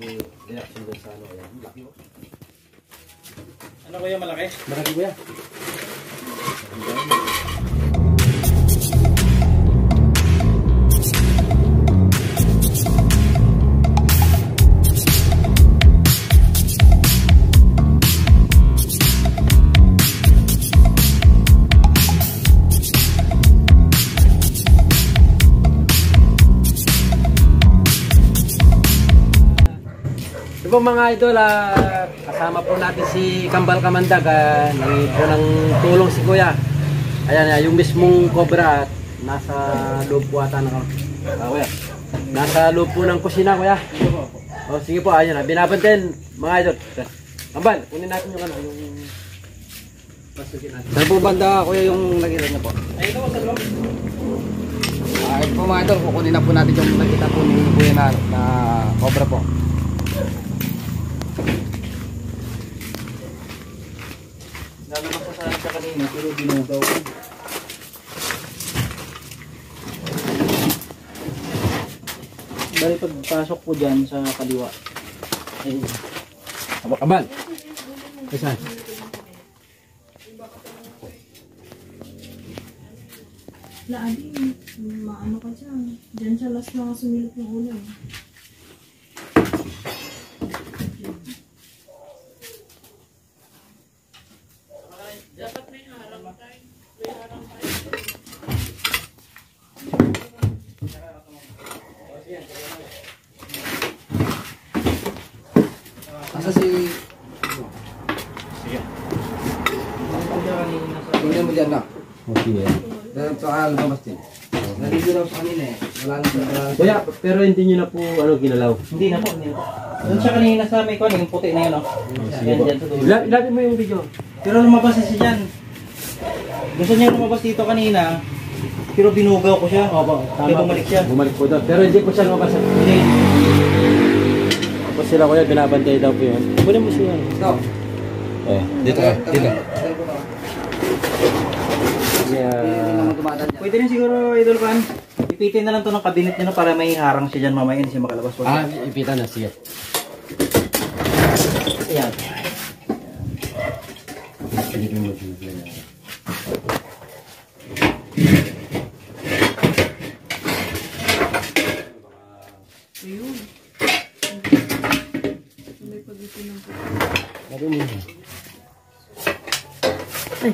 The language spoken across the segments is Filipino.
reaction doon sa ano, ayan, laki ko. Ano kuya, malaki? Malaki kuya. Ito po mga idol, kasama po natin si Kambal Kamandag, nangi po ng tulong si kuya. Ayan, yung mismong cobra nasa loob po ata ng kuya. Nasa loob po ng kusina kuya. O sige po, ayan, binabantayan mga idol. Kambal, kunin natin yung ano, yung pasukin natin. Saan po banda kuya yung nakita niya po? Ay, ito sa loob. Ito po mga idol, kukunin na po natin yung nakita po ni kuya na cobra po. Lalabas ko sana siya kanina, pero binugaw ko. Dahil pagpasok ko dyan sa kaliwa. Ay, Kambal. Saan? Laadi, maano ka dyan. Diyan siya last na sumilip ng ulo. Dapat may harang tayo. May harang tayo. Asa si... sige. Tingnan mo dyan na. Okay. Dahil sa lumabas din. Naliligo lang sa kanina eh. Wala na sa... Kuya, pero hindi nyo na po ano ginalaw. Hindi na po, hindi na po. Doon siya kanina sa may kwan, yung puti na yun, oh. Sige po. Yan, dyan sa dulo. Ilapin mo yung video. Pero lumabas na siya dyan. Gusto niya lumabas dito kanina, pero binugaw ko siya. Opo, Kaya bumalik siya. Bumalik po doon. Pero hindi po siya lumabas. Hindi. Tapos sila kuya, binabantay daw po yun. Kunin mo siya. Stop. Dito ka. Dito. Pwede rin siguro, Idol Pan. Ipitin na lang to ng kabinet niya no, para may harang siya dyan mamaya, hindi siya makalabas. Ipitan na. Sige. Ayan. Ayun. May pag-ipin ng puto. Ay.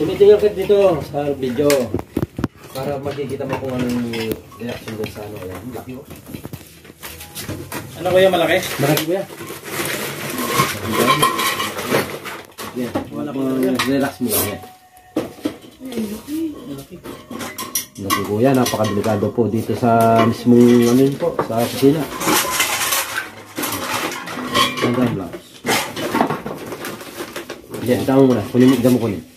Tumitingin ka dito sa video para makikita mo kung anong reaction doon sa ano. Ayan, laki ko. Ano kuya, malaki? Malaki ko yan. Yan. Wala po. Relax mo lang yan. Laki ko yan. Napakadelikado po dito sa mismong ano yun po, sa kusina. Hanggang blouse. Yan, tama mo na. Kunin mo, kunin.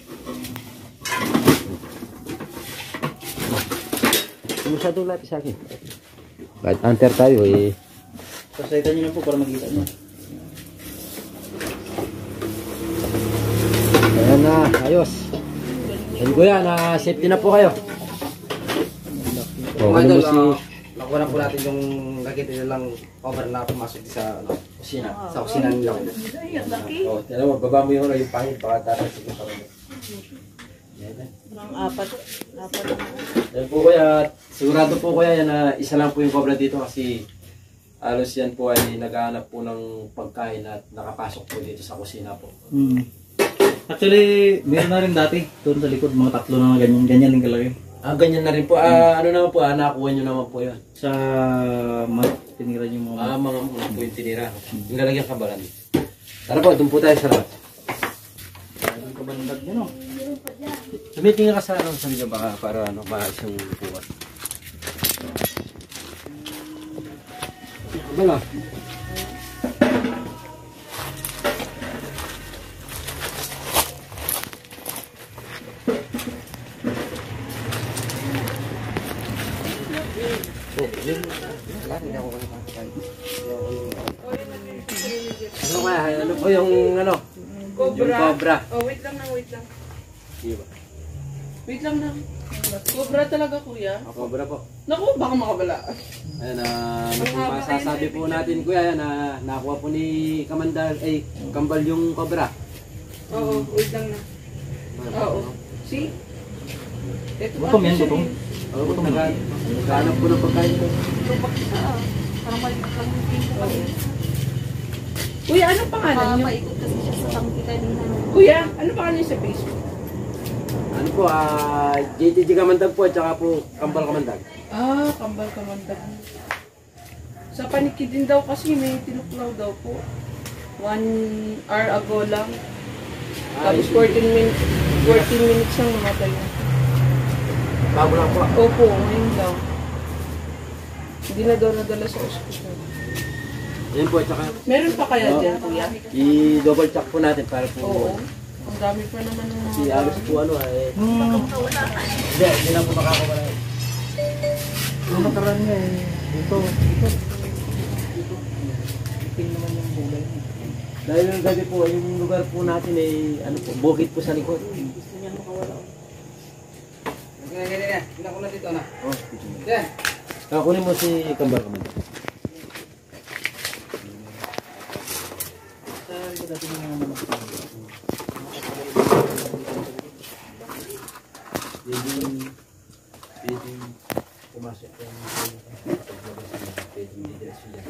Masyadong lapis sa akin. Kahit hunter tayo eh. Pasaytan niyo na po para makita niyo. Ayan na, ayos. Yan kuya, na safety na po kayo. Mga idol, nakuha na po natin yung nakita nilang cover na pumasok sa Kusina. sa kusina nila. Ay, ang laki. O, tinan mo, baba mo yung pangit, baka taras yung pangit. Parang apat. Yan po kuya, sigurado po kuya yan na isa lang po yung cobra dito kasi halos yan po ay naghahanap po ng pagkain at nakapasok po dito sa kusina po. Actually, meron na rin dati. Doon sa likod, mga tatlo na ganyan. Ganyan din kalaki. Ganyan na rin po. Ano naman po, nakuha nyo naman po yun. Sa tinira niyo mga... Mga po yung tinira. Yung lalagyan kabalan. Tara po, doon po tayo sa rabat. Anong kabandag niyo, no? Tumitingin ka sa ano, sa video baka para ano, maayos yung puwan. Bala. Ano kaya? Ano po yung ano? Cobra. Yung cobra. Oh, wait lang. Sige ba? Wait lang na. Cobra talaga, kuya. Cobra po. Naku, baka makabala. Ayan, masasabi po natin kuya, yan, na nakuha po ni Kamandal, Kambal yung cobra. Oo, wait lang na. Oo. See? Ito Gutom yan, gutom. Oo, naghanap po ng pagkain ko. Parang maliit lang yung pinto kasi. Kuya, anong pangalan niyo? Paikot kasi siya sa tangki kanina. Kuya, ano pangalan niyo sa Facebook? Ano po, JTG Kamandag po, at saka po Kambal Kamandag. Ah, Kambal Kamandag. Sa paniki din daw kasi may tinuklaw daw po. 1 hour ago lang. Tapos 14 minutes lang namatay na. Bago lang po. Opo, ngayon lang. Hindi na daw nadala sa ospital. Yan po, at saka Meron pa kaya dyan, kuya? i-double check po natin para po. Oo. Ang dami pa naman ng Si mga... Alice po hindi lang po makakawala. Yung nakaraan niya eh. Dito. Ipin naman yung bulay. Dahil yung gabi po, yung lugar po natin bukid po sa likod. Ganyan. Tingnan ko na dito na. Oh, Yan. kunin mo si Kambal Kamandag. Pwedeng pumasok yung pwedeng didiretso yan.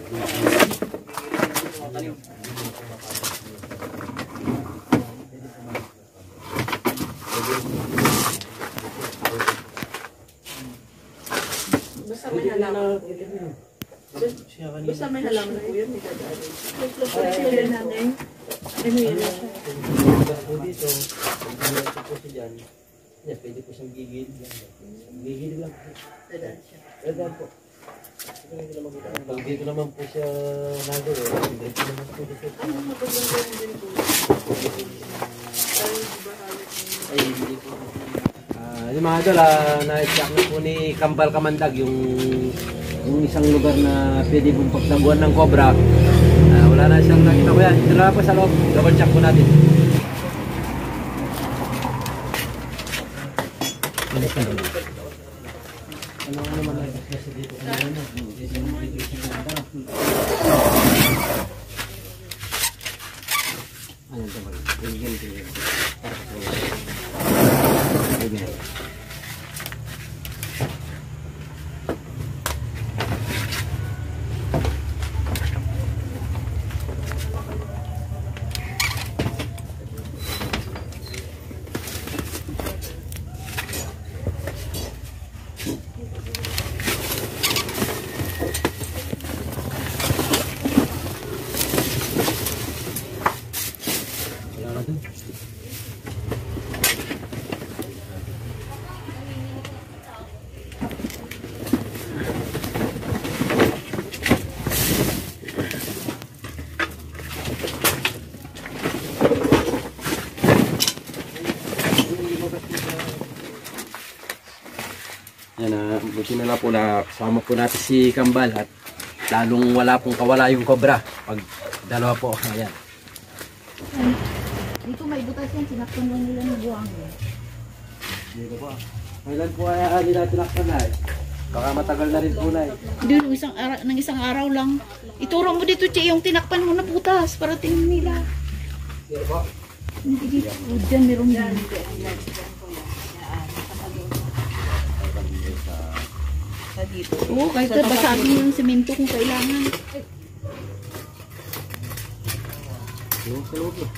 Basta may halaman. Basta may halaman po yun, may dadali. Kaya natin. Ay, may yun na siya. Dito, diretso po siya dyan. Yan, pwede po siyang gigil. Gigil lang po. Dadaan po. Pag dito naman po siya nagawin, dito naman po dito. Ano magandang ganyan din po? Ay, hindi po. Yung mga idol, na-check na po ni Kambal Kamandag yung isang lugar na pwede pong pagtaguan ng cobra. Wala na siyang nakita ko yan. Dito na po sa loob. Double check po natin. Ano naman lang kasi dito kanina na. Ayan, tama. Ganyan. Para sa ganyan. Yan, buti na lang po na kasama po natin si Kambal at lalong wala pong kawala yung cobra pag dalawa po. Ayan. Dito may butas yan, sinaktan mo nila ng buwang. Dito po. Kailan po ay nila tinakpan na Baka matagal na rin po na Hindi, ng isang araw lang. Ituro mo dito, Che, yung tinakpan mo na butas para tingnan nila. Dito po. Hindi dito. O, dyan, meron din. Oo, kahit basagin yung semento kung kailangan. Yung sa loob na.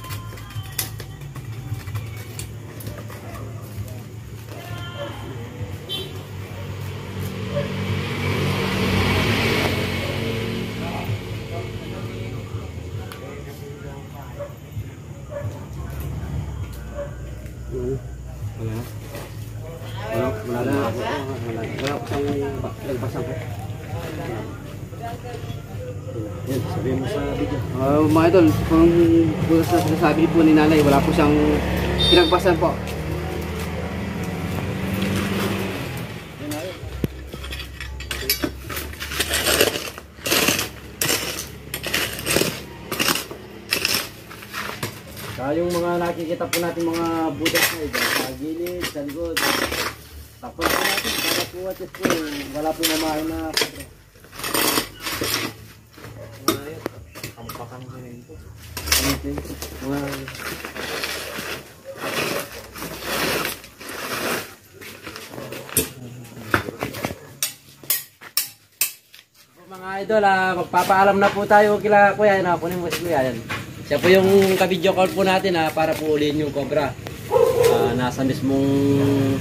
Wala ko siyang nagpasang ko. Yan, sabihin mo sa video. Mga idol, kung sa sinasabi po ni nanay, wala po siyang pinagpasan po. yung mga nakikita po natin mga butas na ito, sa gilid, sa likod. Tapos po natin, para po at least po, wala po namahin na cobra. Kampakan ko rin ito. Mga idol, magpapaalam na po tayo kila Kuya. Yan, kunin mo si Kuya. Yan. Siya po yung ka-video call po natin para po ulihin yung cobra. Nasa mismong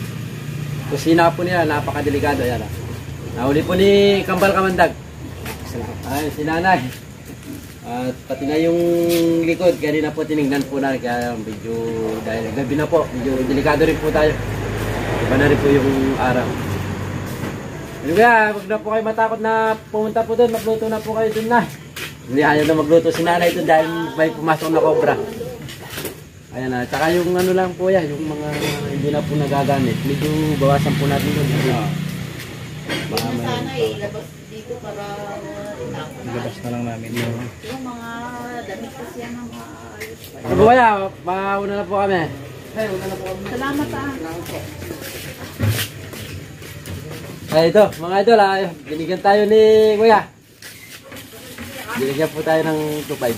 kusina po niya, napakadelikado. Yan. Nahuli po ni Kambal Kamandag. Ayun, si Nanay. At pati na yung likod, kanina po tinignan po na. Kaya medyo, dahil gabi na po, medyo delikado rin po tayo. Iba na rin po yung araw. Ano kaya, huwag na po kayo matakot na pumunta po doon, magluto na po kayo doon na. Hindi ayaw na magluto si Nanay doon dahil may pumasok na cobra. Ayan na, tsaka yung ano lang po yan, yung mga hindi na po nagagamit. Medyo bawasan po natin doon. Baka may... Sana ilabas dito para itapon na. Ilabas na lang namin. Yung mga damit kasi yan ang ayos pa. Ano po kaya, mauna na po kami. Salamat Ay ito, mga idol, binigyan tayo ni Kuya. Binigyan po tayo ng 2.5.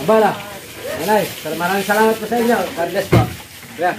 Abala. Nanay, maraming salamat po sa inyo. God bless po. Kuya.